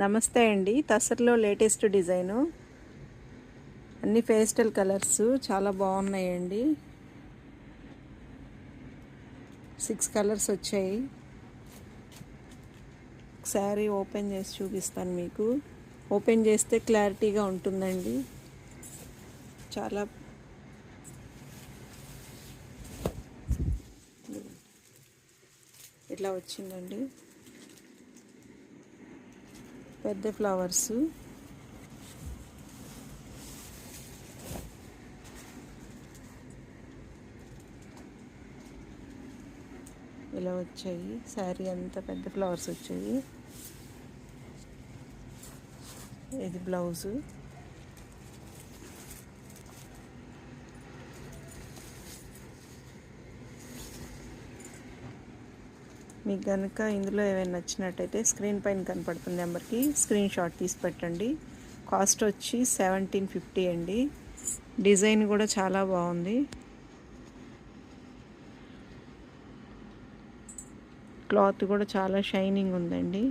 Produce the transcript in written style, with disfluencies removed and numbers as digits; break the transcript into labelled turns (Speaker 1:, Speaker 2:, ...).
Speaker 1: నమస్తే అండి. తసర్లో latest design, అన్ని పేస్టల్ కలర్స్ చాలా బాగున్నాయండి. 6 కలర్స్ వచ్చాయి. శారీ ఓపెన్ చేసి చూపిస్తాను మీకు. ఓపెన్ చేస్తే క్లారిటీగా ఉంటుందండి. చాలా ఇట్లా వచ్చిందండి. పెద్ద ఫ్లవర్స్, ఇలా వచ్చాయి. శారీ అంతా పెద్ద ఫ్లవర్స్ వచ్చాయి. ఇది బ్లౌజు. మీకు కనుక ఇందులో ఏమైనా నచ్చినట్టయితే స్క్రీన్ పైన కనపడుతున్న నెంబర్కి స్క్రీన్ షాట్ తీసి పెట్టండి. కాస్ట్ వచ్చి 1750 అండి. డిజైన్ కూడా చాలా బాగుంది. క్లాత్ కూడా చాలా షైనింగ్ ఉందండి.